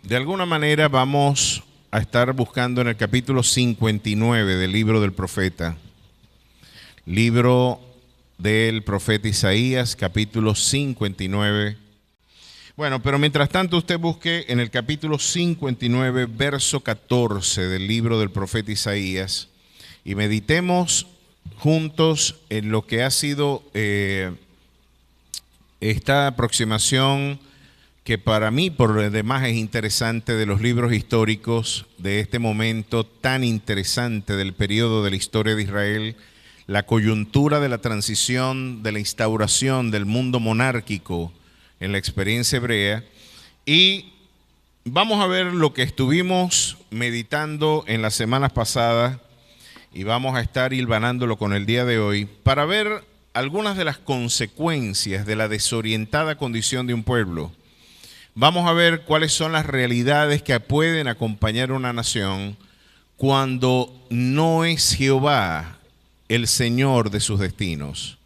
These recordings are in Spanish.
de alguna manera vamos a estar buscando en el capítulo 59 del libro del profeta. Libro del profeta Isaías, capítulo 59. Bueno, pero mientras tanto usted busque en el capítulo 59, verso 14 del libro del profeta Isaías y meditemos juntos en lo que ha sido esta aproximación que para mí por demás es interesante de los libros históricos de este momento tan interesante del periodo de la historia de Israel, la coyuntura de la transición, de la instauración del mundo monárquico en la experiencia hebrea. Y vamos a ver lo que estuvimos meditando en las semanas pasadas y vamos a estar hilvanándolo con el día de hoy para ver algunas de las consecuencias de la desorientada condición de un pueblo. Vamos a ver cuáles son las realidades que pueden acompañar una nación cuando no es Jehová el Señor de sus destinos.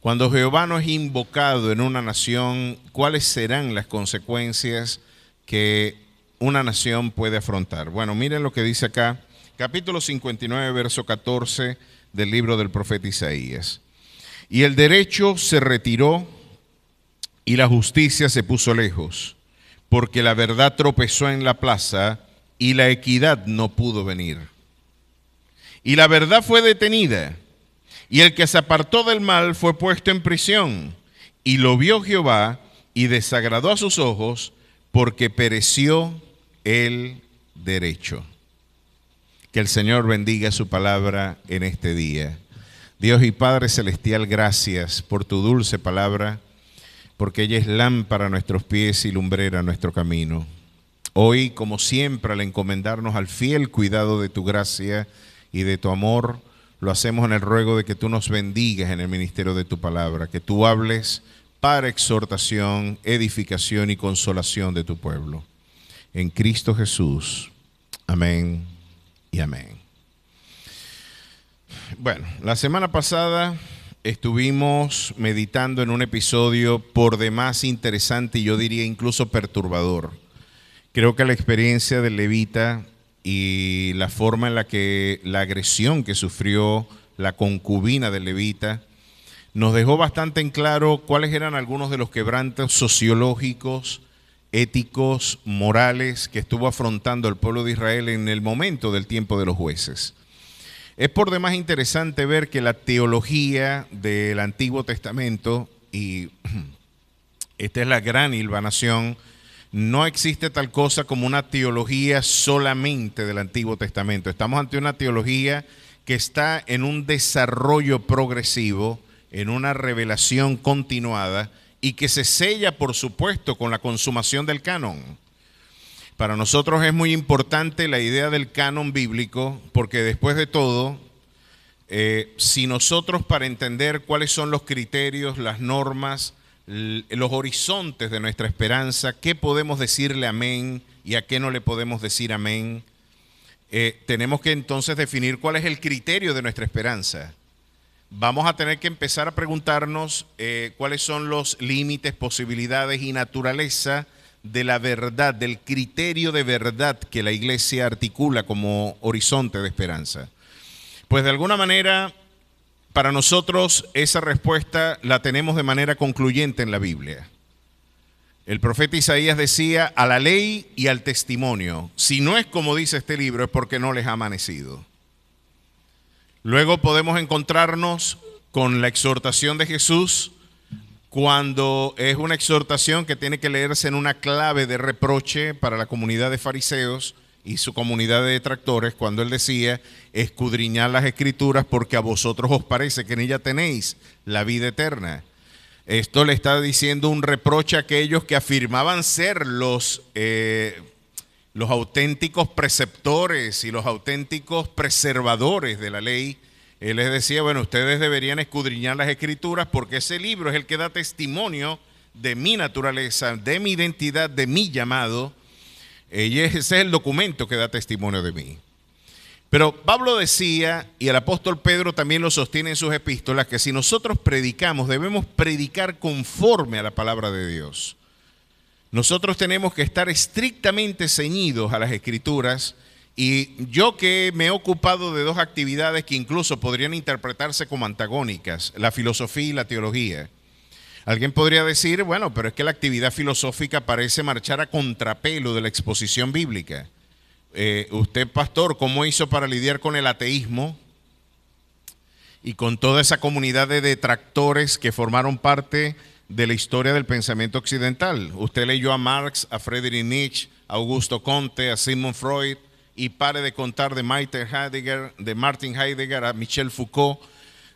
Cuando Jehová no es invocado en una nación, ¿cuáles serán las consecuencias que una nación puede afrontar? Bueno, miren lo que dice acá, capítulo 59, verso 14 del libro del profeta Isaías. Y el derecho se retiró y la justicia se puso lejos, porque la verdad tropezó en la plaza y la equidad no pudo venir. Y la verdad fue detenida, y el que se apartó del mal fue puesto en prisión, y lo vio Jehová y desagradó a sus ojos, porque pereció el derecho. Que el Señor bendiga su palabra en este día. Dios y Padre Celestial, gracias por tu dulce palabra, porque ella es lámpara a nuestros pies y lumbrera a nuestro camino. Hoy, como siempre, al encomendarnos al fiel cuidado de tu gracia y de tu amor, lo hacemos en el ruego de que tú nos bendigas en el ministerio de tu palabra, que tú hables para exhortación, edificación y consolación de tu pueblo. En Cristo Jesús. Amén y amén. Bueno, la semana pasada estuvimos meditando en un episodio por demás interesante y yo diría incluso perturbador. Creo que la experiencia del levita y la forma en la que la agresión que sufrió la concubina del levita nos dejó bastante en claro cuáles eran algunos de los quebrantos sociológicos, éticos, morales que estuvo afrontando el pueblo de Israel en el momento del tiempo de los jueces. Es por demás interesante ver que la teología del Antiguo Testamento, y esta es la gran hilvanación, no existe tal cosa como una teología solamente del Antiguo Testamento. Estamos ante una teología que está en un desarrollo progresivo, en una revelación continuada y que se sella, por supuesto, con la consumación del canon. Para nosotros es muy importante la idea del canon bíblico, porque después de todo, si nosotros para entender cuáles son los criterios, las normas, los horizontes de nuestra esperanza, qué podemos decirle amén y a qué no le podemos decir amén, tenemos que entonces definir cuál es el criterio de nuestra esperanza. Vamos a tener que empezar a preguntarnos cuáles son los límites, posibilidades y naturaleza de la verdad, del criterio de verdad que la iglesia articula como horizonte de esperanza. Pues de alguna manera, para nosotros esa respuesta la tenemos de manera concluyente en la Biblia. El profeta Isaías decía, a la ley y al testimonio. Si no es como dice este libro, es porque no les ha amanecido. Luego podemos encontrarnos con la exhortación de Jesús, cuando es una exhortación que tiene que leerse en una clave de reproche para la comunidad de fariseos y su comunidad de detractores, cuando él decía, escudriñad las escrituras porque a vosotros os parece que en ella tenéis la vida eterna. Esto le está diciendo un reproche a aquellos que afirmaban ser los auténticos preceptores y los auténticos preservadores de la ley. Él les decía, bueno, ustedes deberían escudriñar las escrituras porque ese libro es el que da testimonio de mi naturaleza, de mi identidad, de mi llamado. Ese es el documento que da testimonio de mí. Pero Pablo decía, y el apóstol Pedro también lo sostiene en sus epístolas, que si nosotros predicamos, debemos predicar conforme a la palabra de Dios. Nosotros tenemos que estar estrictamente ceñidos a las Escrituras, y yo que me he ocupado de dos actividades que incluso podrían interpretarse como antagónicas, la filosofía y la teología. Alguien podría decir, bueno, pero es que la actividad filosófica parece marchar a contrapelo de la exposición bíblica. Usted, pastor, ¿cómo hizo para lidiar con el ateísmo y con toda esa comunidad de detractores que formaron parte de la historia del pensamiento occidental? Usted leyó a Marx, a Friedrich Nietzsche, a Augusto Comte, a Sigmund Freud, y pare de contar de Martin Heidegger a Michel Foucault,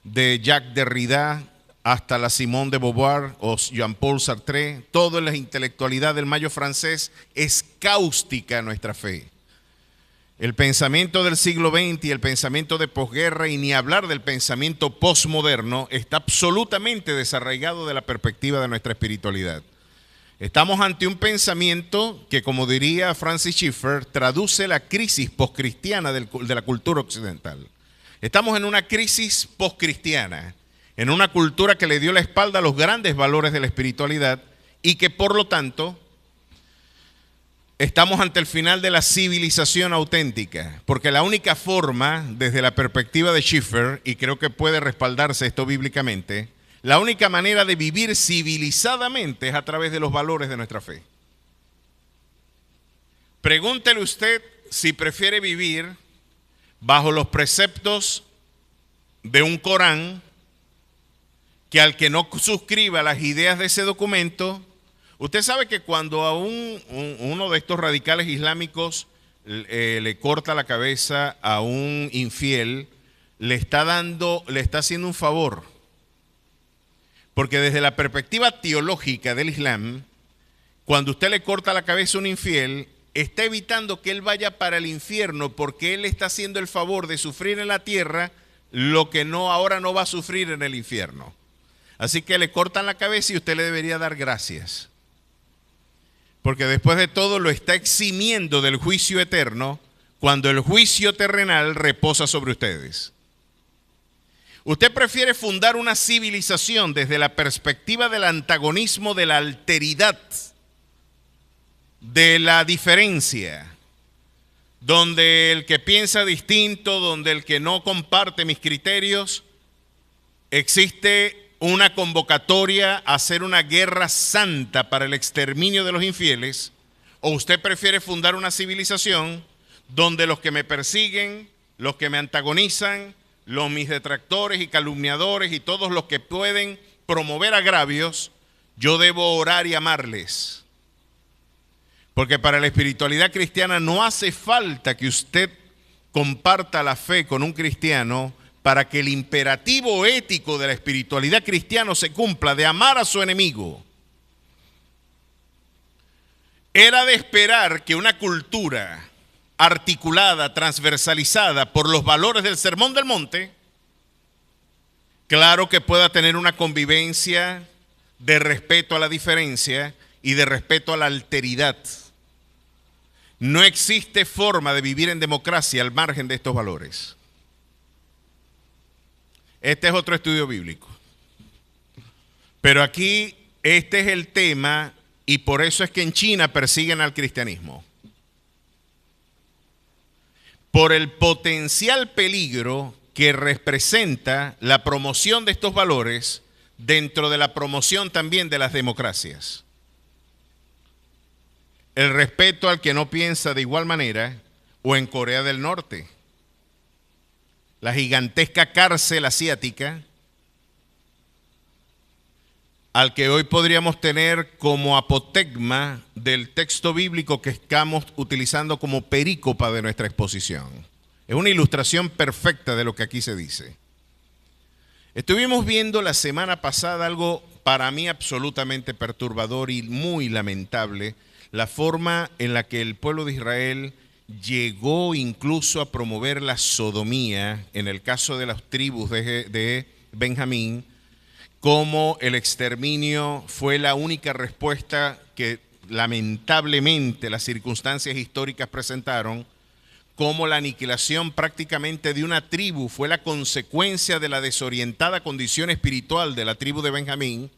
de Jacques Derrida hasta la Simone de Beauvoir o Jean-Paul Sartre. Toda la intelectualidad del mayo francés es cáustica a nuestra fe. El pensamiento del siglo XX y el pensamiento de posguerra, y ni hablar del pensamiento posmoderno, está absolutamente desarraigado de la perspectiva de nuestra espiritualidad. Estamos ante un pensamiento que, como diría Francis Schaeffer, traduce la crisis poscristiana de la cultura occidental. Estamos en una crisis poscristiana, en una cultura que le dio la espalda a los grandes valores de la espiritualidad y que, por lo tanto, estamos ante el final de la civilización auténtica, porque la única forma, desde la perspectiva de Schaeffer, y creo que puede respaldarse esto bíblicamente, la única manera de vivir civilizadamente es a través de los valores de nuestra fe. Pregúntele usted si prefiere vivir bajo los preceptos de un Corán, que al que no suscriba las ideas de ese documento. Usted sabe que cuando a uno de estos radicales islámicos le corta la cabeza a un infiel, le está haciendo un favor. Porque desde la perspectiva teológica del Islam, cuando usted le corta la cabeza a un infiel, está evitando que él vaya para el infierno, porque él está haciendo el favor de sufrir en la tierra lo que ahora no va a sufrir en el infierno. Así que le cortan la cabeza y usted le debería dar gracias. Porque después de todo lo está eximiendo del juicio eterno, cuando el juicio terrenal reposa sobre ustedes. Usted prefiere fundar una civilización desde la perspectiva del antagonismo, de la alteridad, de la diferencia, donde el que piensa distinto, donde el que no comparte mis criterios, existe una convocatoria a hacer una guerra santa para el exterminio de los infieles, o usted prefiere fundar una civilización donde los que me persiguen, los que me antagonizan, mis detractores y calumniadores y todos los que pueden promover agravios, yo debo orar y amarles. Porque para la espiritualidad cristiana no hace falta que usted comparta la fe con un cristiano para que el imperativo ético de la espiritualidad cristiana se cumpla, de amar a su enemigo. Era de esperar que una cultura articulada, transversalizada por los valores del Sermón del Monte, claro que pueda tener una convivencia de respeto a la diferencia y de respeto a la alteridad. No existe forma de vivir en democracia al margen de estos valores. Este es otro estudio bíblico. Pero aquí este es el tema, y por eso es que en China persiguen al cristianismo. Por el potencial peligro que representa la promoción de estos valores dentro de la promoción también de las democracias. El respeto al que no piensa de igual manera, o en Corea del Norte, la gigantesca cárcel asiática, al que hoy podríamos tener como apotegma del texto bíblico que estamos utilizando como perícopa de nuestra exposición. Es una ilustración perfecta de lo que aquí se dice. Estuvimos viendo la semana pasada algo para mí absolutamente perturbador y muy lamentable, la forma en la que el pueblo de Israel llegó incluso a promover la sodomía en el caso de las tribus de Benjamín, como el exterminio fue la única respuesta que lamentablemente las circunstancias históricas presentaron, como la aniquilación prácticamente de una tribu fue la consecuencia de la desorientada condición espiritual de la tribu de Benjamín,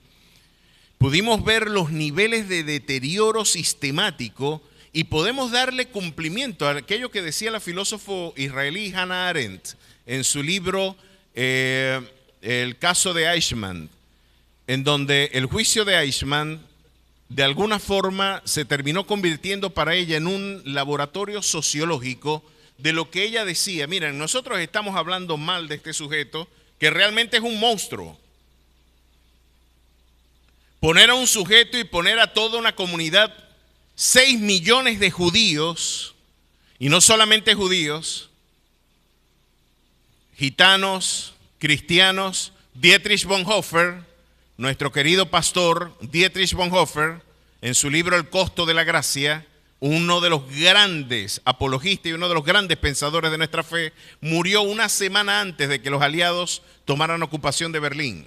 pudimos ver los niveles de deterioro sistemático y podemos darle cumplimiento a aquello que decía la filósofo israelí Hannah Arendt en su libro El caso de Eichmann, en donde el juicio de Eichmann de alguna forma se terminó convirtiendo para ella en un laboratorio sociológico de lo que ella decía. Miren, nosotros estamos hablando mal de este sujeto que realmente es un monstruo. Poner a un sujeto y poner a toda una comunidad, 6 millones de judíos, y no solamente judíos, gitanos, cristianos. Dietrich Bonhoeffer, nuestro querido pastor Dietrich Bonhoeffer, en su libro El costo de la gracia, uno de los grandes apologistas y uno de los grandes pensadores de nuestra fe, murió una semana antes de que los aliados tomaran ocupación de Berlín.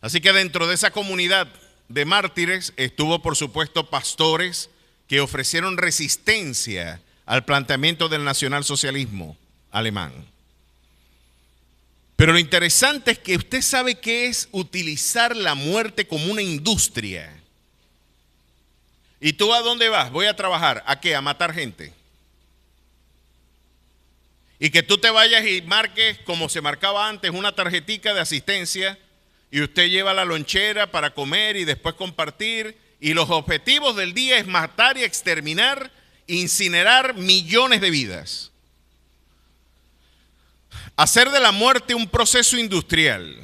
Así que dentro de esa comunidad de mártires estuvo, por supuesto, pastores que ofrecieron resistencia al planteamiento del nacionalsocialismo alemán. Pero lo interesante es que usted sabe qué es utilizar la muerte como una industria. ¿Y tú a dónde vas? Voy a trabajar. ¿A qué? A matar gente. Y que tú te vayas y marques, como se marcaba antes, una tarjetica de asistencia, y usted lleva la lonchera para comer y después compartir, y los objetivos del día es matar y exterminar, incinerar millones de vidas. Hacer de la muerte un proceso industrial.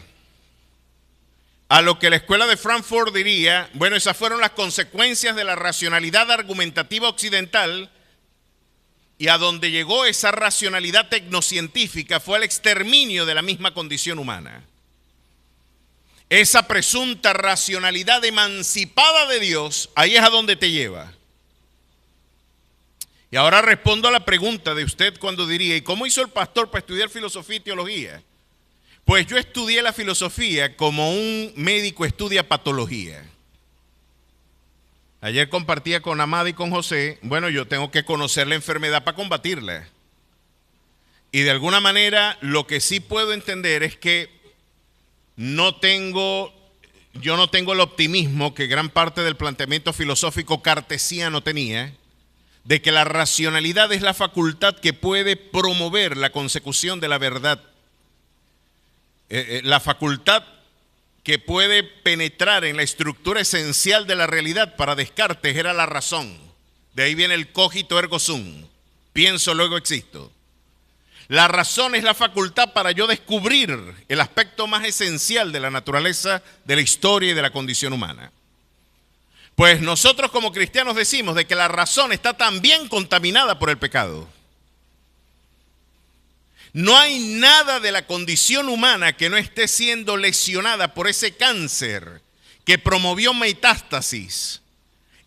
A lo que la escuela de Frankfurt diría, bueno, esas fueron las consecuencias de la racionalidad argumentativa occidental, y a donde llegó esa racionalidad tecnocientífica fue el exterminio de la misma condición humana. Esa presunta racionalidad emancipada de Dios, ahí es a donde te lleva. Y ahora respondo a la pregunta de usted cuando diría, ¿y cómo hizo el pastor para estudiar filosofía y teología? Pues yo estudié la filosofía como un médico estudia patología. Ayer compartía con Amada y con José, bueno, yo tengo que conocer la enfermedad para combatirla. Y de alguna manera lo que sí puedo entender es que yo no tengo el optimismo que gran parte del planteamiento filosófico cartesiano tenía, de que la racionalidad es la facultad que puede promover la consecución de la verdad. La facultad que puede penetrar en la estructura esencial de la realidad. Para Descartes era la razón. De ahí viene el cogito ergo sum. Pienso, luego existo. La razón es la facultad para yo descubrir el aspecto más esencial de la naturaleza, de la historia y de la condición humana. Pues nosotros como cristianos decimos de que la razón está también contaminada por el pecado. No hay nada de la condición humana que no esté siendo lesionada por ese cáncer que promovió metástasis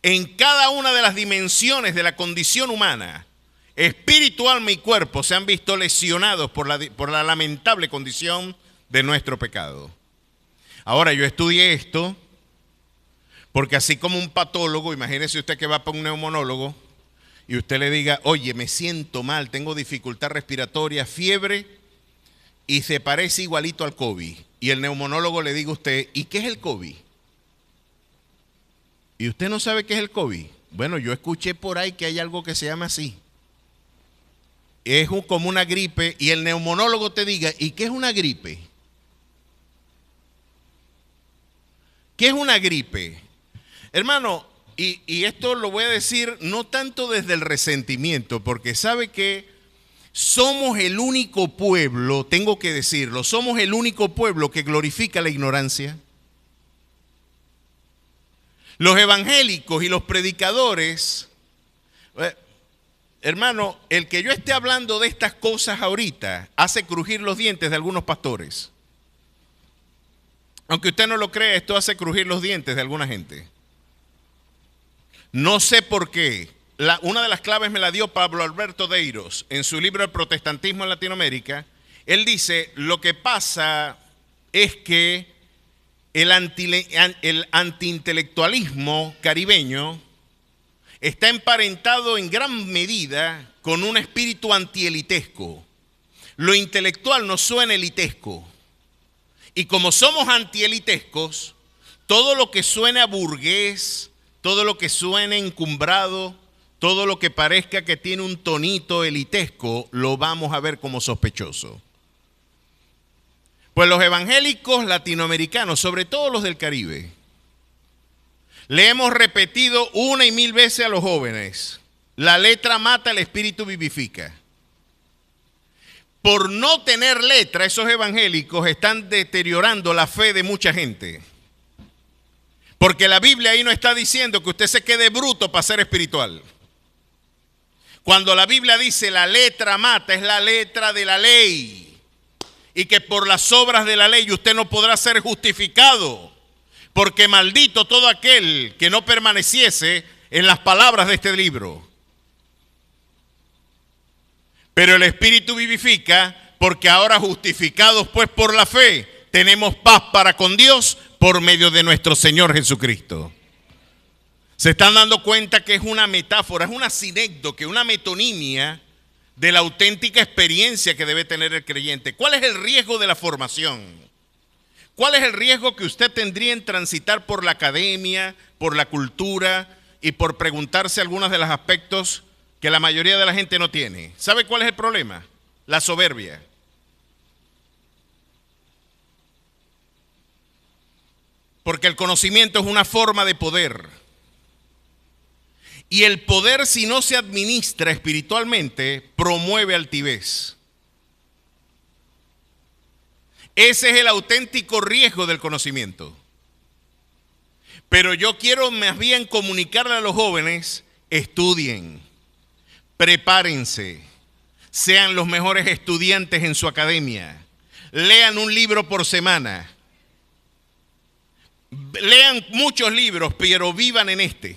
en cada una de las dimensiones de la condición humana. Espíritu, alma y cuerpo se han visto lesionados por la lamentable condición de nuestro pecado. Ahora, yo estudié esto porque así como un patólogo, imagínese usted que va para un neumonólogo y usted le diga, oye, me siento mal, tengo dificultad respiratoria, fiebre, y se parece igualito al COVID. Y el neumonólogo le diga a usted, ¿y qué es el COVID? ¿Y usted no sabe qué es el COVID? Bueno, yo escuché por ahí que hay algo que se llama así. Es como una gripe, y el neumonólogo te diga, ¿y qué es una gripe? ¿Qué es una gripe? Hermano, y esto lo voy a decir no tanto desde el resentimiento, porque sabe que somos el único pueblo, tengo que decirlo, somos el único pueblo que glorifica la ignorancia. Los evangélicos y los predicadores, hermano, el que yo esté hablando de estas cosas ahorita hace crujir los dientes de algunos pastores. Aunque usted no lo crea, esto hace crujir los dientes de alguna gente. No sé por qué. Una de las claves me la dio Pablo Alberto Deiros en su libro El protestantismo en Latinoamérica. Él dice, lo que pasa es que el antiintelectualismo caribeño está emparentado en gran medida con un espíritu antielitesco. Lo intelectual nos suena elitesco. Y como somos antielitescos, Todo lo que suene a burgués, todo lo que suene encumbrado, todo lo que parezca que tiene un tonito elitesco, lo vamos a ver como sospechoso. Pues los evangélicos latinoamericanos, sobre todo los del Caribe, le hemos repetido una y mil veces a los jóvenes: la letra mata, el espíritu vivifica. Por no tener letra, esos evangélicos están deteriorando la fe de mucha gente. Porque la Biblia ahí no está diciendo que usted se quede bruto para ser espiritual. Cuando la Biblia dice la letra mata, es la letra de la ley. Y que por las obras de la ley usted no podrá ser justificado. Porque maldito todo aquel que no permaneciese en las palabras de este libro. Pero el Espíritu vivifica, porque ahora justificados pues por la fe, tenemos paz para con Dios por medio de nuestro Señor Jesucristo. Se están dando cuenta que es una metáfora, es una sinécdoque, una metonimia de la auténtica experiencia que debe tener el creyente. ¿Cuál es el riesgo de la formación? ¿Cuál es el riesgo que usted tendría en transitar por la academia, por la cultura y por preguntarse algunos de los aspectos que la mayoría de la gente no tiene? ¿Sabe cuál es el problema? La soberbia. Porque el conocimiento es una forma de poder. Y el poder, si no se administra espiritualmente, promueve altivez. Ese es el auténtico riesgo del conocimiento. Pero yo quiero más bien comunicarle a los jóvenes: estudien, prepárense, sean los mejores estudiantes en su academia, lean un libro por semana, lean muchos libros, pero vivan en este.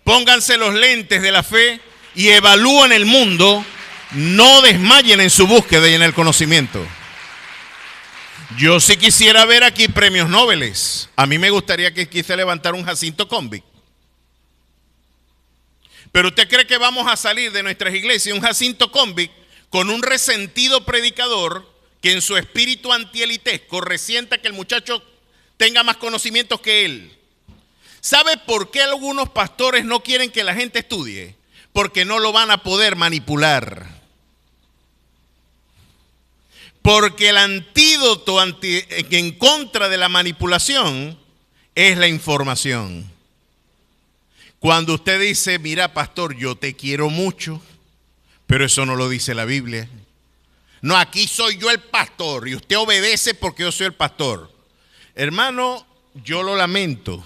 Pónganse los lentes de la fe y evalúen el mundo. No desmayen en su búsqueda y en el conocimiento. Yo sí quisiera ver aquí premios Nobel. A mí me gustaría que quise levantar un Jacinto Convict. Pero ¿usted cree que vamos a salir de nuestras iglesias un Jacinto Convict con un resentido predicador que en su espíritu antielitesco resienta que el muchacho tenga más conocimientos que él? ¿Sabe por qué algunos pastores no quieren que la gente estudie? Porque no lo van a poder manipular. Porque el antídoto en contra de la manipulación es la información. Cuando usted dice: mira, pastor, yo te quiero mucho, pero eso no lo dice la Biblia. No, aquí soy yo el pastor y usted obedece porque yo soy el pastor. Hermano, yo lo lamento.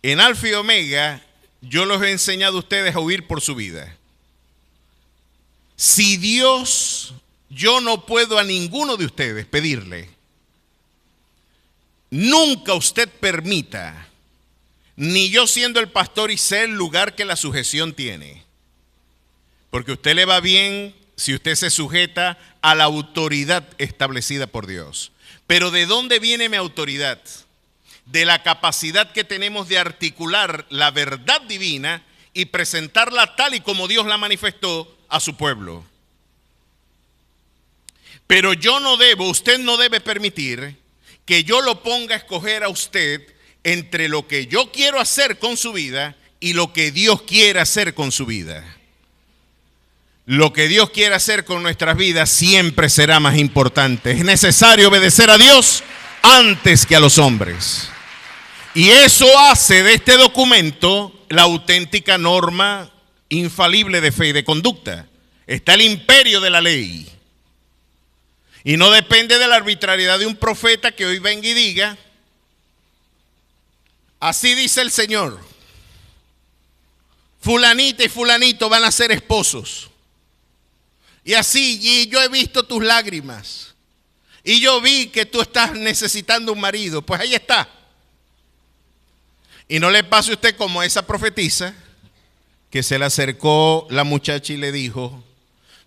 En Alfa y Omega, yo los he enseñado a ustedes a huir por su vida. Si Dios, yo no puedo a ninguno de ustedes pedirle, nunca usted permita, ni yo siendo el pastor y sé el lugar que la sujeción tiene. Porque a usted le va bien si usted se sujeta a la autoridad establecida por Dios. Pero ¿de dónde viene mi autoridad? De la capacidad que tenemos de articular la verdad divina y presentarla tal y como Dios la manifestó a su pueblo. Pero usted no debe permitir que yo lo ponga a escoger a usted entre lo que yo quiero hacer con su vida y lo que Dios quiere hacer con su vida. Lo que Dios quiere hacer con nuestras vidas siempre será más importante. Es necesario obedecer a Dios antes que a los hombres. Y eso hace de este documento la auténtica norma infalible de fe y de conducta. Está el imperio de la ley. Y no depende de la arbitrariedad de un profeta que hoy venga y diga: así dice el Señor, fulanita y fulanito van a ser esposos. Y así, y yo he visto tus lágrimas. Y yo vi que tú estás necesitando un marido. Pues ahí está. Y no le pase a usted como a esa profetisa que se le acercó la muchacha y le dijo: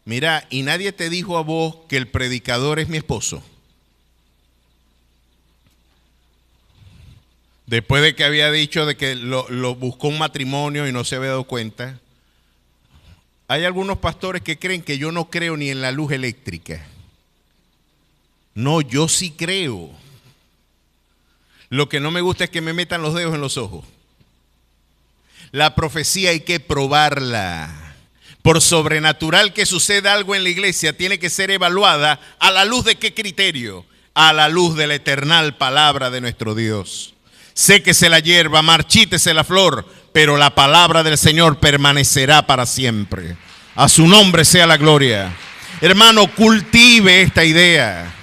mira, ¿y nadie te dijo a vos que el predicador es mi esposo? Después de que había dicho de que lo buscó un matrimonio y no se había dado cuenta. Hay algunos pastores que creen que yo no creo ni en la luz eléctrica. No, yo sí creo. Lo que no me gusta es que me metan los dedos en los ojos. La profecía hay que probarla. Por sobrenatural que suceda algo en la iglesia, tiene que ser evaluada a la luz de qué criterio, a la luz de la eternal palabra de nuestro Dios. Séquese la hierba, marchítese la flor, pero la palabra del Señor permanecerá para siempre. A su nombre sea la gloria. Hermano, cultive esta idea.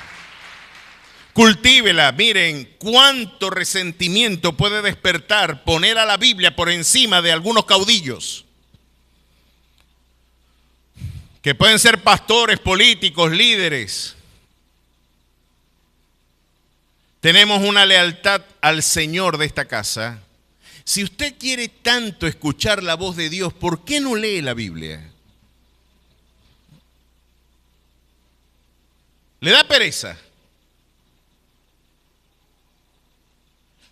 Cultívela. Miren cuánto resentimiento puede despertar poner a la Biblia por encima de algunos caudillos, que pueden ser pastores, políticos, líderes. Tenemos una lealtad al Señor de esta casa. Si usted quiere tanto escuchar la voz de Dios, ¿por qué no lee la Biblia? ¿Le da pereza?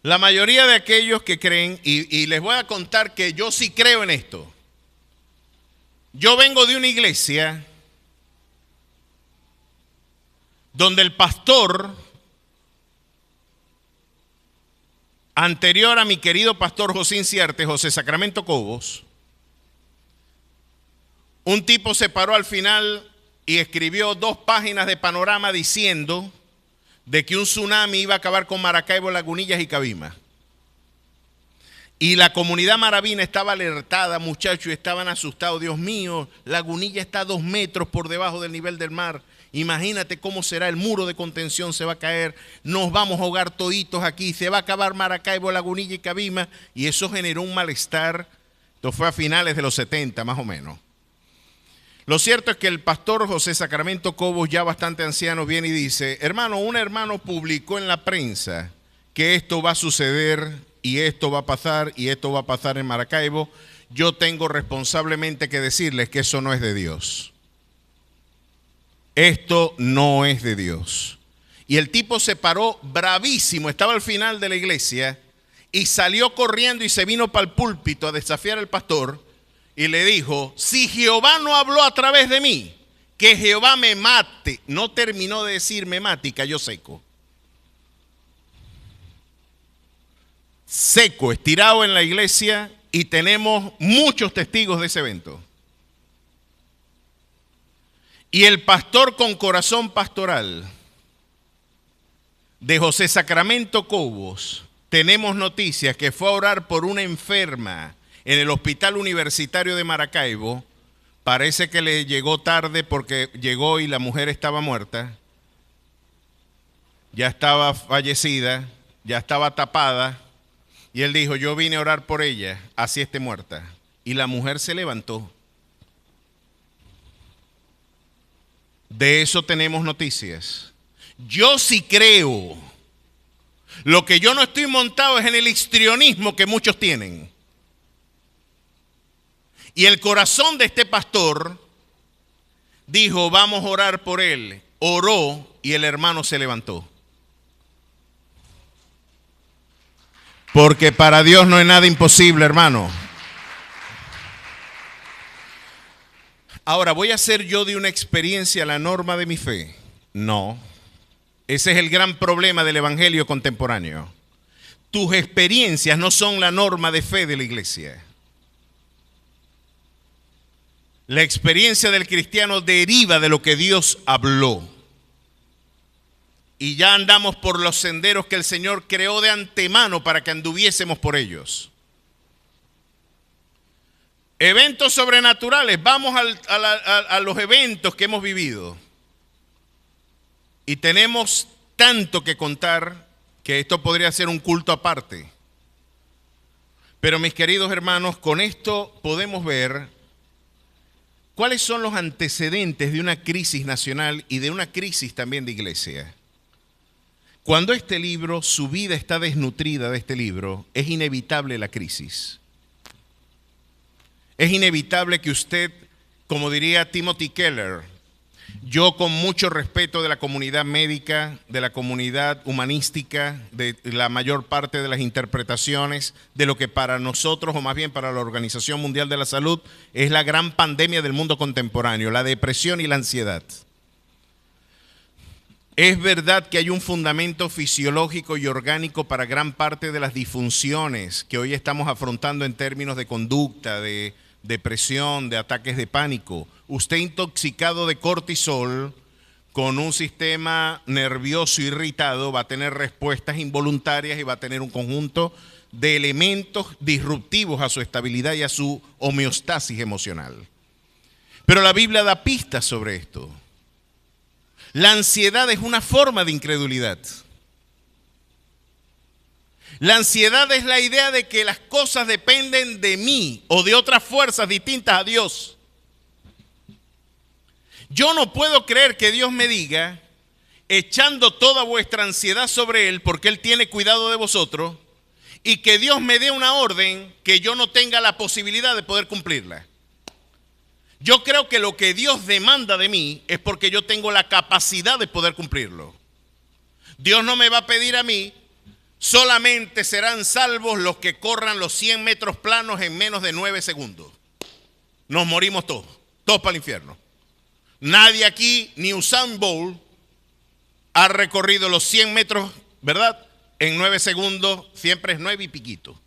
La mayoría de aquellos que creen, y les voy a contar que yo sí creo en esto. Yo vengo de una iglesia donde el pastor, anterior a mi querido pastor José Inciarte, José Sacramento Cobos, un tipo se paró al final y escribió 2 páginas de panorama diciendo de que un tsunami iba a acabar con Maracaibo, Lagunillas y Cabima. Y la comunidad maravina estaba alertada, muchachos, estaban asustados. Dios mío, Lagunilla está a 2 metros por debajo del nivel del mar. Imagínate cómo será, el muro de contención se va a caer, nos vamos a ahogar toditos aquí, se va a acabar Maracaibo, Lagunilla y Cabima. Y eso generó un malestar. Esto fue a finales de los 70, más o menos. Lo cierto es que el pastor José Sacramento Cobos, ya bastante anciano, viene y dice: hermano, un hermano publicó en la prensa que esto va a suceder y esto va a pasar y esto va a pasar en Maracaibo. Yo tengo responsablemente que decirles que eso no es de Dios. Esto no es de Dios. Y el tipo se paró bravísimo, estaba al final de la iglesia y salió corriendo y se vino para el púlpito a desafiar al pastor. Y le dijo: si Jehová no habló a través de mí, que Jehová me mate. No terminó de decir me mate y cayó seco. Seco, estirado en la iglesia, y tenemos muchos testigos de ese evento. Y el pastor con corazón pastoral de José Sacramento Cobos, tenemos noticias que fue a orar por una enferma en el Hospital Universitario de Maracaibo. Parece que le llegó tarde porque llegó y la mujer estaba muerta. Ya estaba fallecida, ya estaba tapada. Y él dijo: yo vine a orar por ella, así esté muerta. Y la mujer se levantó. De eso tenemos noticias. Yo sí creo. Lo que yo no estoy montado es en el histrionismo que muchos tienen. Y el corazón de este pastor dijo: vamos a orar por él. Oró y el hermano se levantó. Porque para Dios no es nada imposible, hermano. Ahora, ¿voy a hacer yo de una experiencia la norma de mi fe? No. Ese es el gran problema del evangelio contemporáneo. Tus experiencias no son la norma de fe de la iglesia. La experiencia del cristiano deriva de lo que Dios habló. Y ya andamos por los senderos que el Señor creó de antemano para que anduviésemos por ellos. Eventos sobrenaturales. Vamos a los eventos que hemos vivido. Y tenemos tanto que contar que esto podría ser un culto aparte. Pero mis queridos hermanos, con esto podemos ver cuáles son los antecedentes de una crisis nacional y de una crisis también de iglesia. Cuando este libro, su vida está desnutrida de este libro, es inevitable la crisis. Es inevitable que usted, como diría Timothy Keller, yo con mucho respeto de la comunidad médica, de la comunidad humanística, de la mayor parte de las interpretaciones de lo que para nosotros, o más bien para la Organización Mundial de la Salud, es la gran pandemia del mundo contemporáneo, la depresión y la ansiedad. Es verdad que hay un fundamento fisiológico y orgánico para gran parte de las disfunciones que hoy estamos afrontando en términos de conducta, de depresión, de ataques de pánico. Usted intoxicado de cortisol, con un sistema nervioso irritado, va a tener respuestas involuntarias y va a tener un conjunto de elementos disruptivos a su estabilidad y a su homeostasis emocional. Pero la Biblia da pistas sobre esto. La ansiedad es una forma de incredulidad. La ansiedad es la idea de que las cosas dependen de mí o de otras fuerzas distintas a Dios. Yo no puedo creer que Dios me diga, echando toda vuestra ansiedad sobre Él, porque Él tiene cuidado de vosotros, y que Dios me dé una orden que yo no tenga la posibilidad de poder cumplirla. Yo creo que lo que Dios demanda de mí es porque yo tengo la capacidad de poder cumplirlo. Dios no me va a pedir a mí, solamente serán salvos los que corran los 100 metros planos en menos de 9 segundos. Nos morimos todos para el infierno. Nadie aquí, ni Usain Bolt, ha recorrido los 100 metros, ¿verdad? En 9 segundos, siempre es 9 y piquito.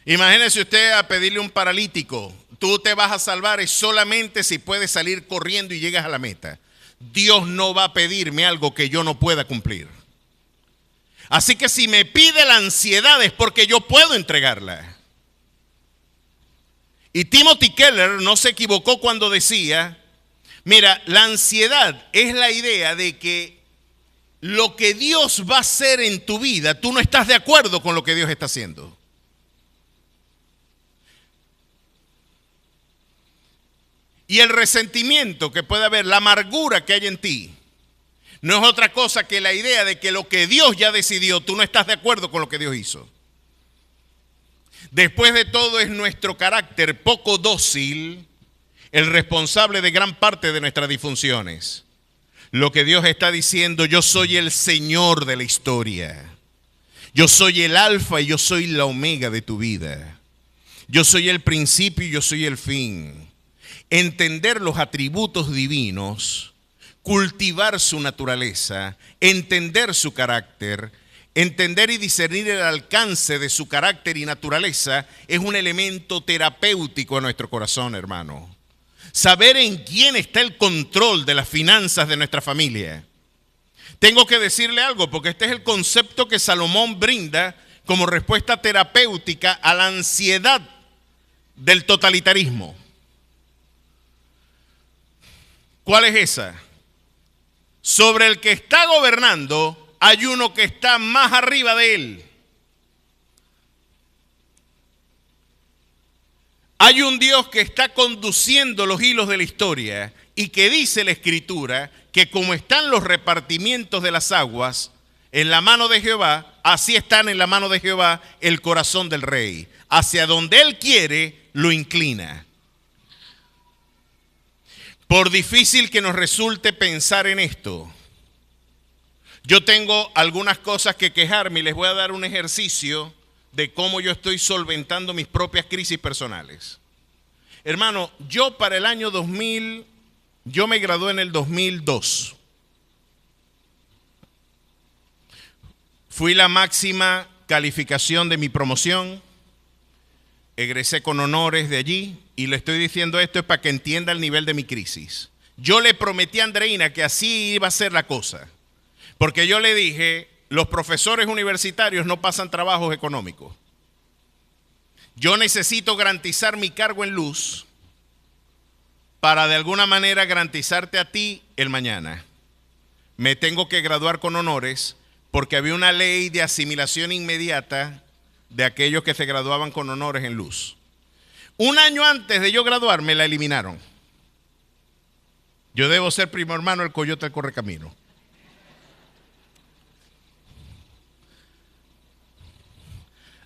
Imagínese usted a pedirle a un paralítico, tú te vas a salvar es solamente si puedes salir corriendo y llegas a la meta. Dios no va a pedirme algo que yo no pueda cumplir. Así que si me pide la ansiedad es porque yo puedo entregarla. Y Timothy Keller no se equivocó cuando decía, mira, la ansiedad es la idea de que lo que Dios va a hacer en tu vida, tú no estás de acuerdo con lo que Dios está haciendo. Y el resentimiento que puede haber, la amargura que hay en ti, no es otra cosa que la idea de que lo que Dios ya decidió, tú no estás de acuerdo con lo que Dios hizo. Después de todo, es nuestro carácter poco dócil el responsable de gran parte de nuestras disfunciones. Lo que Dios está diciendo, yo soy el Señor de la historia. Yo soy el alfa y yo soy la omega de tu vida. Yo soy el principio y yo soy el fin. Entender los atributos divinos, cultivar su naturaleza, entender su carácter, entender y discernir el alcance de su carácter y naturaleza es un elemento terapéutico en nuestro corazón, hermano. Saber en quién está el control de las finanzas de nuestra familia. Tengo que decirle algo, porque este es el concepto que Salomón brinda como respuesta terapéutica a la ansiedad del totalitarismo. ¿Cuál es esa? Sobre el que está gobernando hay uno que está más arriba de él. Hay un Dios que está conduciendo los hilos de la historia y que dice la Escritura que como están los repartimientos de las aguas en la mano de Jehová, así están en la mano de Jehová el corazón del rey. Hacia donde él quiere, lo inclina. Por difícil que nos resulte pensar en esto, yo tengo algunas cosas que quejarme y les voy a dar un ejercicio de cómo yo estoy solventando mis propias crisis personales. Hermano, yo para el año 2000, yo me gradué en el 2002. Fui la máxima calificación de mi promoción, egresé con honores de allí y le estoy diciendo esto es para que entienda el nivel de mi crisis. Yo le prometí a Andreina que así iba a ser la cosa, porque yo le dije, los profesores universitarios no pasan trabajos económicos. Yo necesito garantizar mi cargo en luz para de alguna manera garantizarte a ti el mañana. Me tengo que graduar con honores porque había una ley de asimilación inmediata de aquellos que se graduaban con honores en luz. Un año antes de yo graduarme la eliminaron. Yo debo ser primo hermano del Coyote del Correcamino.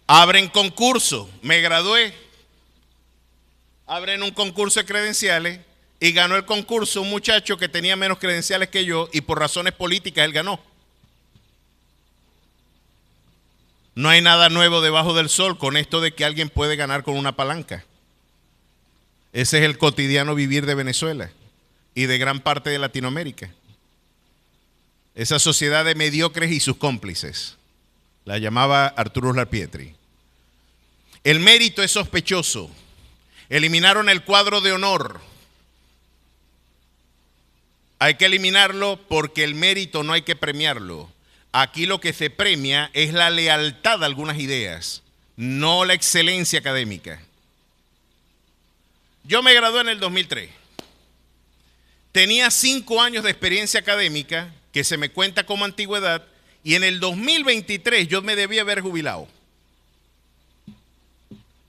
Abren concurso, me gradué. Abren un concurso de credenciales y ganó el concurso un muchacho que tenía menos credenciales que yo y por razones políticas él ganó. No hay nada nuevo debajo del sol con esto de que alguien puede ganar con una palanca. Ese es el cotidiano vivir de Venezuela y de gran parte de Latinoamérica. esa sociedad de mediocres y sus cómplices. La llamaba Arturo Larpietri. El mérito es sospechoso. Eliminaron el cuadro de honor. Hay que eliminarlo porque el mérito no hay que premiarlo. Aquí lo que se premia es la lealtad a algunas ideas, no la excelencia académica. Yo me gradué en el 2003. Tenía 5 años de experiencia académica, que se me cuenta como antigüedad, y en el 2023 yo me debía haber jubilado.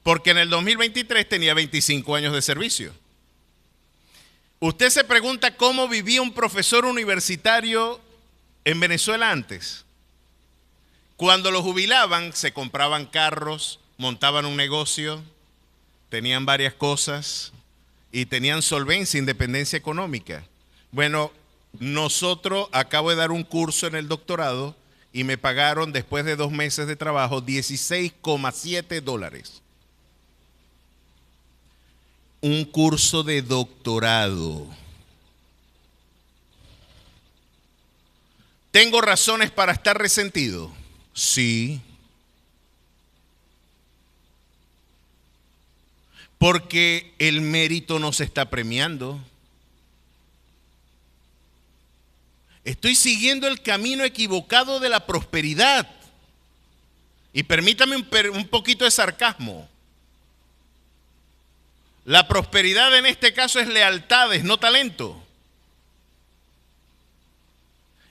Porque en el 2023 tenía 25 años de servicio. Usted se pregunta cómo vivía un profesor universitario en Venezuela antes. Cuando lo jubilaban, se compraban carros, montaban un negocio, tenían varias cosas y tenían solvencia, independencia económica. Bueno, nosotros acabo de dar un curso en el doctorado y me pagaron después de 2 meses de trabajo $16,7. Un curso de doctorado. ¿Tengo razones para estar resentido? Sí. Porque el mérito no se está premiando. Estoy siguiendo el camino equivocado de la prosperidad. Y permítame un poquito de sarcasmo. La prosperidad en este caso es lealtades, no talento.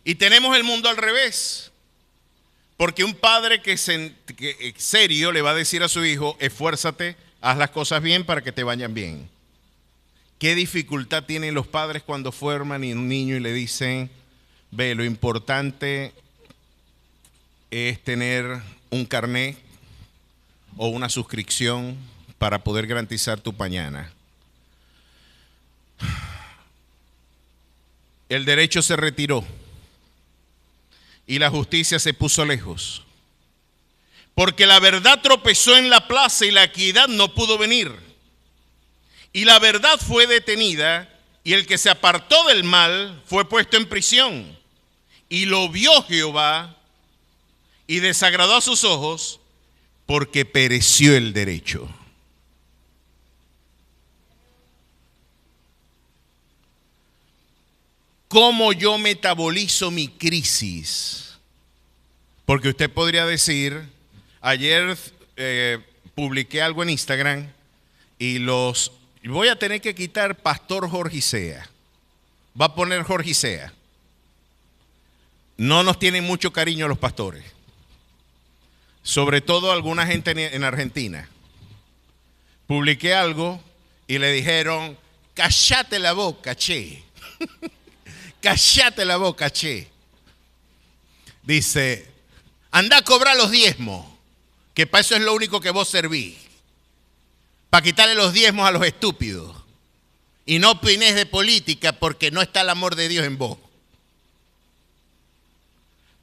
Y tenemos el mundo al revés. Porque un padre que serio le va a decir a su hijo, esfuérzate, haz las cosas bien para que te vayan bien. ¿Qué dificultad tienen los padres cuando forman a un niño y le dicen, ve, lo importante es tener un carnet o una suscripción para poder garantizar tu mañana? El derecho se retiró y la justicia se puso lejos. Porque la verdad tropezó en la plaza y la equidad no pudo venir. Y la verdad fue detenida y el que se apartó del mal fue puesto en prisión. Y lo vio Jehová y desagradó a sus ojos porque pereció el derecho. ¿Cómo yo metabolizo mi crisis? Porque usted podría decir, ayer publiqué algo en Instagram y voy a tener que quitar Pastor Jorge Isea. Va a poner Jorge Isea. No nos tienen mucho cariño los pastores. Sobre todo alguna gente en Argentina. Publiqué algo y le dijeron, cállate la boca, che. Cállate la boca, che. Dice, anda a cobrar los diezmos, que para eso es lo único que vos servís. Para quitarle los diezmos a los estúpidos. Y no opinés de política porque no está el amor de Dios en vos.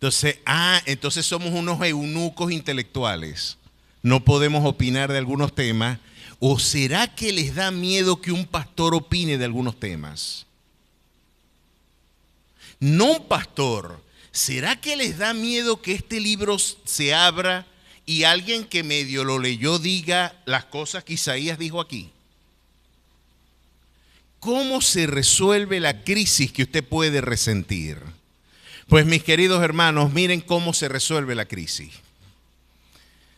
Entonces somos unos eunucos intelectuales. No podemos opinar de algunos temas. ¿O será que les da miedo que un pastor opine de algunos temas? No un pastor. ¿Será que les da miedo que este libro se abra y alguien que medio lo leyó diga las cosas que Isaías dijo aquí? ¿Cómo se resuelve la crisis que usted puede resentir? Pues mis queridos hermanos, miren cómo se resuelve la crisis.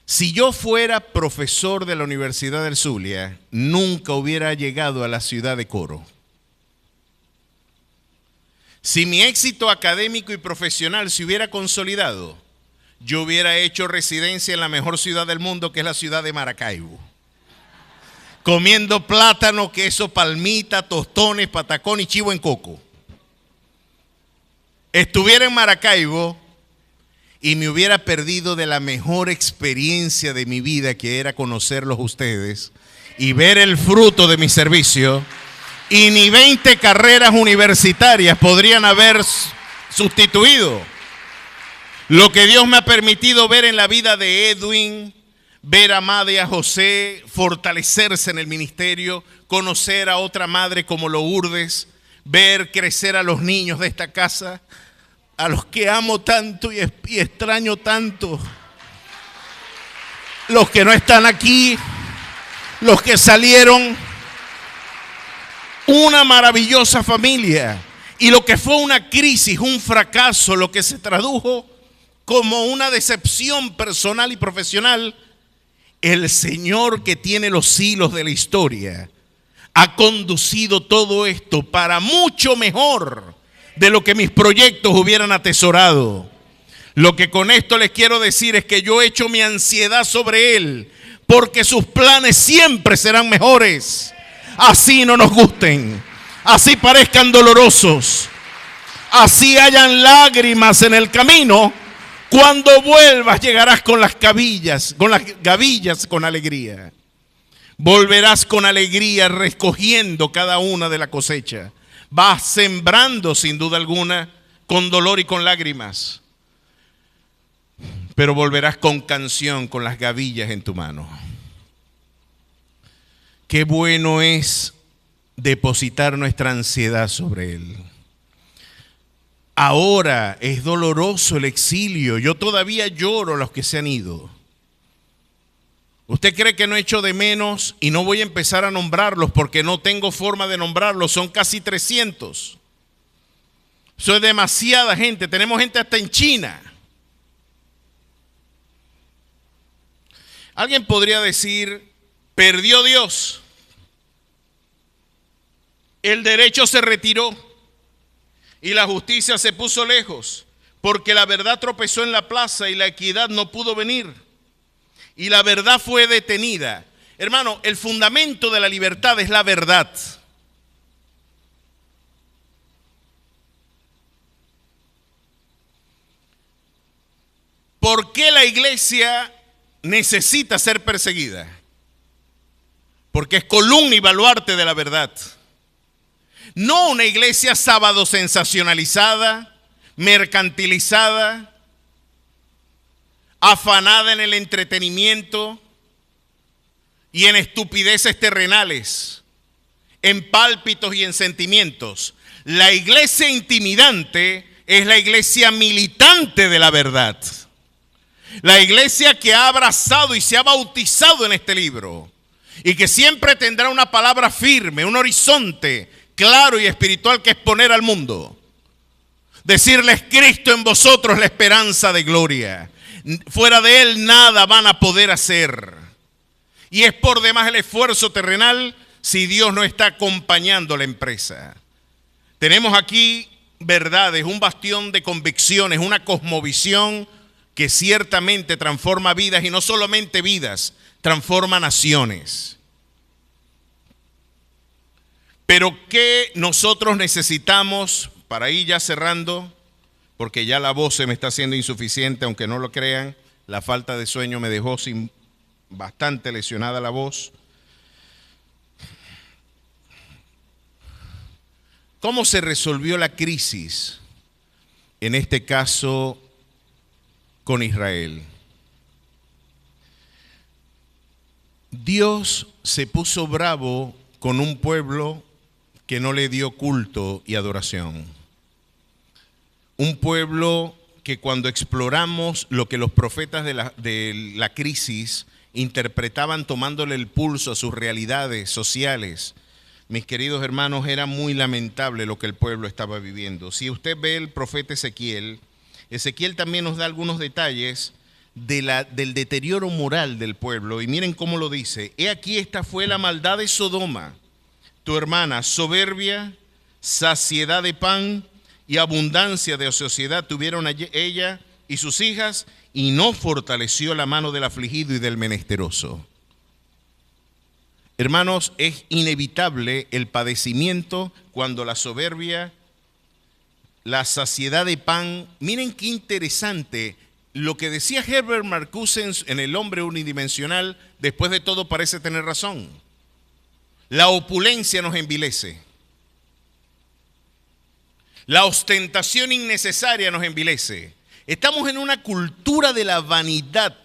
Si yo fuera profesor de la Universidad del Zulia, nunca hubiera llegado a la ciudad de Coro. Si mi éxito académico y profesional se hubiera consolidado, yo hubiera hecho residencia en la mejor ciudad del mundo, que es la ciudad de Maracaibo. Comiendo plátano, queso, palmita, tostones, patacón y chivo en coco. Estuviera en Maracaibo y me hubiera perdido de la mejor experiencia de mi vida, que era conocerlos ustedes y ver el fruto de mi servicio. Y ni 20 carreras universitarias podrían haber sustituido lo que Dios me ha permitido ver en la vida de Edwin, ver a Amada y a José fortalecerse en el ministerio, conocer a otra madre como Lourdes, ver crecer a los niños de esta casa. a los que amo tanto y extraño tanto, los que no están aquí, los que salieron, una maravillosa familia, y lo que fue una crisis, un fracaso, lo que se tradujo como una decepción personal y profesional, el Señor que tiene los hilos de la historia ha conducido todo esto para mucho mejor de lo que mis proyectos hubieran atesorado. Lo que con esto les quiero decir es que yo he hecho mi ansiedad sobre Él, porque sus planes siempre serán mejores. Así no nos gusten, así parezcan dolorosos, así hayan lágrimas en el camino. Cuando vuelvas llegarás con las gavillas con alegría. Volverás con alegría recogiendo cada una de la cosecha. Vas sembrando sin duda alguna con dolor y con lágrimas. Pero volverás con canción, con las gavillas en tu mano. Qué bueno es depositar nuestra ansiedad sobre Él. Ahora es doloroso el exilio. Yo todavía lloro a los que se han ido. ¿Usted cree que no echo de menos? Y no voy a empezar a nombrarlos porque no tengo forma de nombrarlos. Son casi 300. Eso es demasiada gente. Tenemos gente hasta en China. Alguien podría decir, perdió Dios. El derecho se retiró. Y la justicia se puso lejos, porque la verdad tropezó en la plaza y la equidad no pudo venir. Y la verdad fue detenida. Hermano, el fundamento de la libertad es la verdad. ¿Por qué la iglesia necesita ser perseguida? Porque es columna y baluarte de la verdad. No una iglesia sábado sensacionalizada, mercantilizada, afanada en el entretenimiento y en estupideces terrenales, en pálpitos y en sentimientos. La iglesia intimidante es la iglesia militante de la verdad. La iglesia que ha abrazado y se ha bautizado en este libro y que siempre tendrá una palabra firme, un horizonte claro y espiritual que exponer al mundo. Decirles: Cristo en vosotros, la esperanza de gloria. Fuera de Él nada van a poder hacer. Y es por demás el esfuerzo terrenal si Dios no está acompañando la empresa. Tenemos aquí verdades, un bastión de convicciones, una cosmovisión que ciertamente transforma vidas, y no solamente vidas, transforma naciones. Pero ¿qué nosotros necesitamos? Para ir ya cerrando, porque ya la voz se me está haciendo insuficiente, aunque no lo crean. La falta de sueño me dejó bastante lesionada la voz. ¿Cómo se resolvió la crisis? En este caso, con Israel. Dios se puso bravo con un pueblo que no le dio culto y adoración. Un pueblo que cuando exploramos lo que los profetas de la crisis interpretaban tomándole el pulso a sus realidades sociales, mis queridos hermanos, era muy lamentable lo que el pueblo estaba viviendo. Si usted ve el profeta Ezequiel, Ezequiel también nos da algunos detalles del deterioro moral del pueblo. Y miren cómo lo dice: he aquí, esta fue la maldad de Sodoma, tu hermana, soberbia, saciedad de pan y abundancia de ociosidad tuvieron ella y sus hijas, y no fortaleció la mano del afligido y del menesteroso. Hermanos, es inevitable el padecimiento cuando la soberbia, la saciedad de pan. Miren qué interesante lo que decía Herbert Marcuse en El hombre unidimensional. Después de todo parece tener razón. La opulencia nos envilece. La ostentación innecesaria nos envilece. Estamos en una cultura de la vanidad,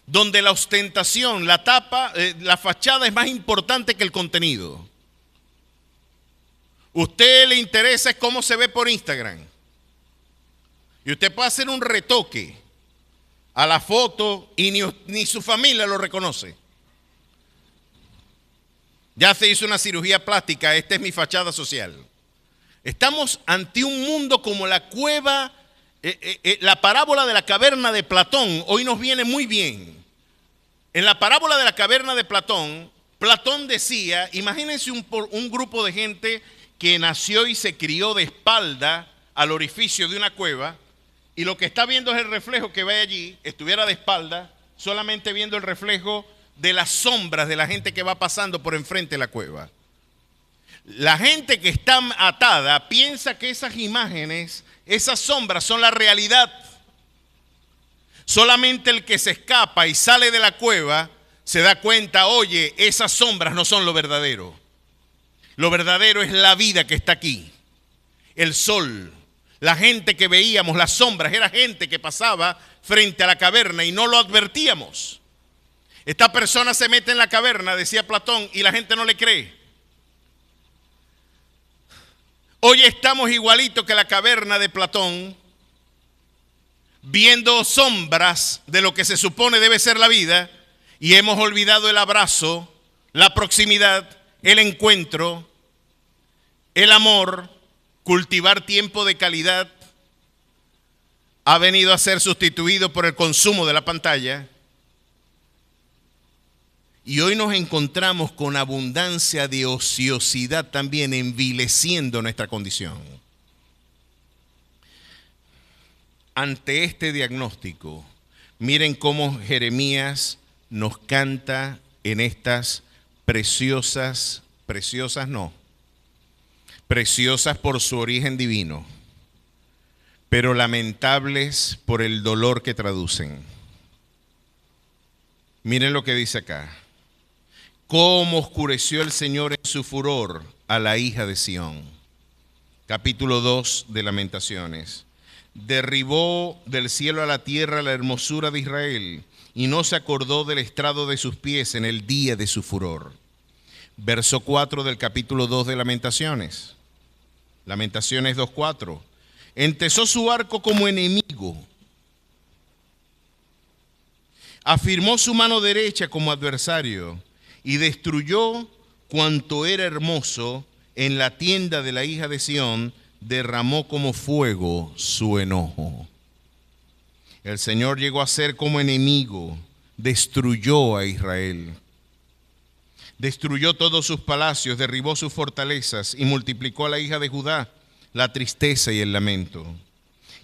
donde la ostentación, la tapa, la fachada es más importante que el contenido. Usted le interesa cómo se ve por Instagram. Y usted puede hacer un retoque a la foto y ni su familia lo reconoce. Ya se hizo una cirugía plástica, esta es mi fachada social. Estamos ante un mundo como la cueva, la parábola de la caverna de Platón, hoy nos viene muy bien. En la parábola de la caverna de Platón, Platón decía, imagínense un grupo de gente que nació y se crió de espalda al orificio de una cueva, y lo que está viendo es el reflejo que ve allí, estuviera de espalda, solamente viendo el reflejo de las sombras de la gente que va pasando por enfrente de la cueva. La gente que está atada piensa que esas imágenes, esas sombras son la realidad. Solamente el que se escapa y sale de la cueva se da cuenta, oye, esas sombras no son lo verdadero. Lo verdadero es la vida que está aquí. El sol, la gente que veíamos, las sombras, era gente que pasaba frente a la caverna y no lo advertíamos. Esta persona se mete en la caverna, decía Platón, y la gente no le cree. Hoy estamos igualitos que la caverna de Platón, viendo sombras de lo que se supone debe ser la vida, y hemos olvidado el abrazo, la proximidad, el encuentro, el amor, cultivar tiempo de calidad. Ha venido a ser sustituido por el consumo de la pantalla. Y hoy nos encontramos con abundancia de ociosidad también envileciendo nuestra condición. Ante este diagnóstico, miren cómo Jeremías nos canta en estas preciosas por su origen divino, pero lamentables por el dolor que traducen. Miren lo que dice acá. Cómo oscureció el Señor en su furor a la hija de Sión. Capítulo 2 de Lamentaciones. Derribó del cielo a la tierra la hermosura de Israel y no se acordó del estrado de sus pies en el día de su furor. Verso 4 del capítulo 2 de Lamentaciones. Lamentaciones 2:4. Entesó su arco como enemigo. Afirmó su mano derecha como adversario. Y destruyó cuanto era hermoso en la tienda de la hija de Sión, derramó como fuego su enojo. El Señor llegó a ser como enemigo, destruyó a Israel. Destruyó todos sus palacios, derribó sus fortalezas y multiplicó a la hija de Judá la tristeza y el lamento.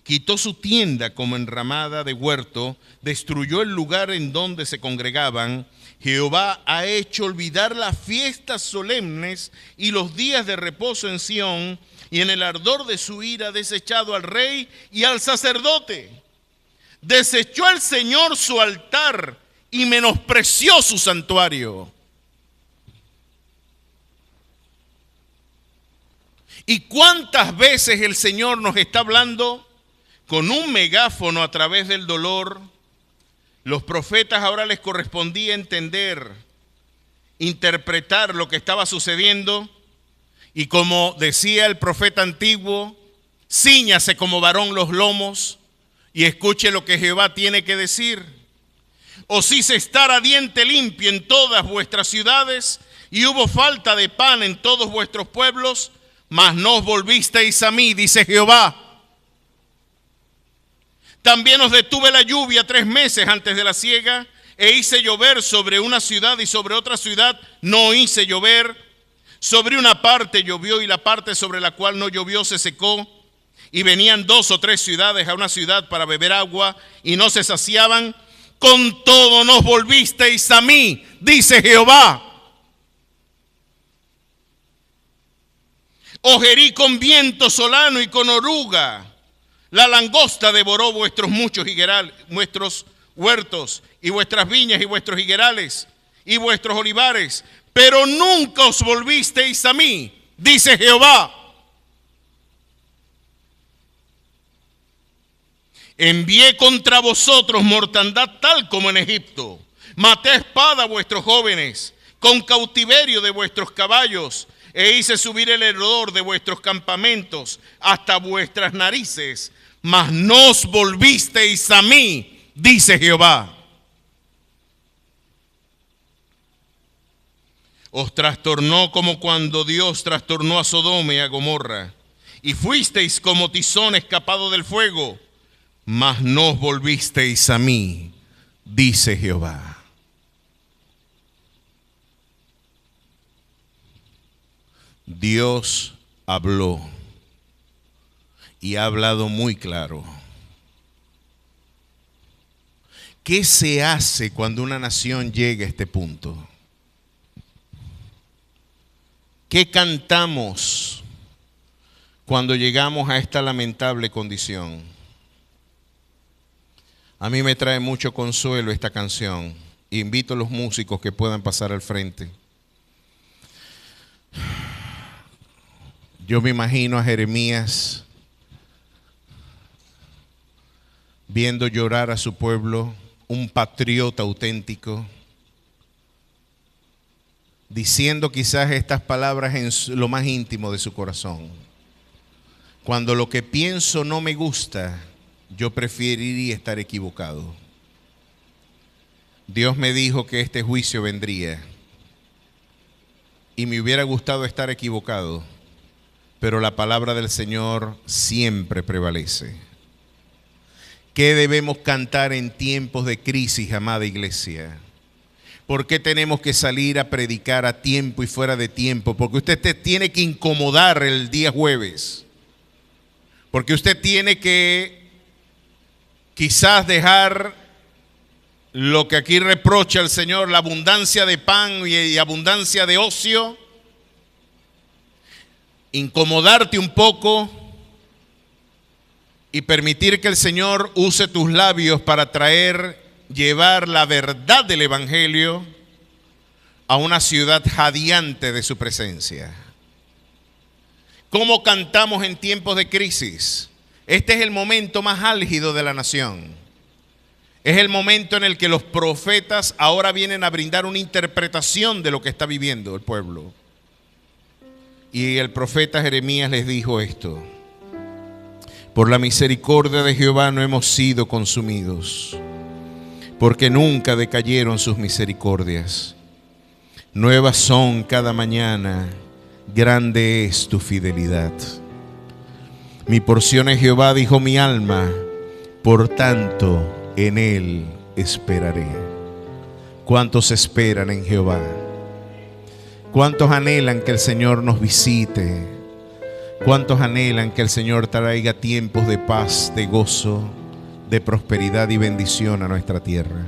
Quitó su tienda como enramada de huerto, destruyó el lugar en donde se congregaban. Jehová ha hecho olvidar las fiestas solemnes y los días de reposo en Sión, y en el ardor de su ira ha desechado al rey y al sacerdote. Desechó el Señor su altar y menospreció su santuario. ¿Y cuántas veces el Señor nos está hablando con un megáfono a través del dolor? Los profetas ahora les correspondía entender, interpretar lo que estaba sucediendo, y como decía el profeta antiguo, cíñase como varón los lomos y escuche lo que Jehová tiene que decir. Os hice estar a diente limpio en todas vuestras ciudades, y hubo falta de pan en todos vuestros pueblos, mas no os volvisteis a mí, dice Jehová. También os detuve la lluvia 3 meses antes de la siega, e hice llover sobre una ciudad y sobre otra ciudad no hice llover. Sobre una parte llovió y la parte sobre la cual no llovió se secó. Y venían 2 o 3 ciudades a una ciudad para beber agua y no se saciaban. Con todo nos volvisteis a mí, dice Jehová. Os herí con viento solano y con oruga. La langosta devoró vuestros vuestros huertos y vuestras viñas y vuestros higuerales y vuestros olivares, pero nunca os volvisteis a mí, dice Jehová. Envié contra vosotros mortandad tal como en Egipto. Maté a espada a vuestros jóvenes, con cautiverio de vuestros caballos, e hice subir el hedor de vuestros campamentos hasta vuestras narices. mas no os volvisteis a mí, dice Jehová. Os trastornó como cuando Dios trastornó a Sodoma y a Gomorra, y fuisteis como tizón escapado del fuego, mas no os volvisteis a mí, dice Jehová. Dios habló y ha hablado muy claro. ¿Qué se hace cuando una nación llega a este punto? ¿Qué cantamos cuando llegamos a esta lamentable condición? A mí me trae mucho consuelo esta canción. Invito a los músicos que puedan pasar al frente. Yo me imagino a Jeremías viendo llorar a su pueblo, un patriota auténtico, diciendo quizás estas palabras en lo más íntimo de su corazón. Cuando lo que pienso no me gusta, yo preferiría estar equivocado. Dios me dijo que este juicio vendría y me hubiera gustado estar equivocado, pero la palabra del Señor siempre prevalece. ¿Qué debemos cantar en tiempos de crisis, amada iglesia? ¿Por qué tenemos que salir a predicar a tiempo y fuera de tiempo? Porque usted tiene que incomodar el día jueves. Porque usted tiene que quizás dejar lo que aquí reprocha el Señor, la abundancia de pan y abundancia de ocio. Incomodarte un poco y permitir que el Señor use tus labios para llevar la verdad del Evangelio a una ciudad jadeante de su presencia. ¿Cómo cantamos en tiempos de crisis? Este es el momento más álgido de la nación. Es el momento en el que los profetas ahora vienen a brindar una interpretación de lo que está viviendo el pueblo. Y el profeta Jeremías les dijo esto: por la misericordia de Jehová no hemos sido consumidos, porque nunca decayeron sus misericordias. Nuevas son cada mañana, grande es tu fidelidad. Mi porción es Jehová, dijo mi alma, por tanto en él esperaré. ¿Cuántos esperan en Jehová? ¿Cuántos anhelan que el Señor nos visite? ¿Cuántos anhelan que el Señor traiga tiempos de paz, de gozo, de prosperidad y bendición a nuestra tierra?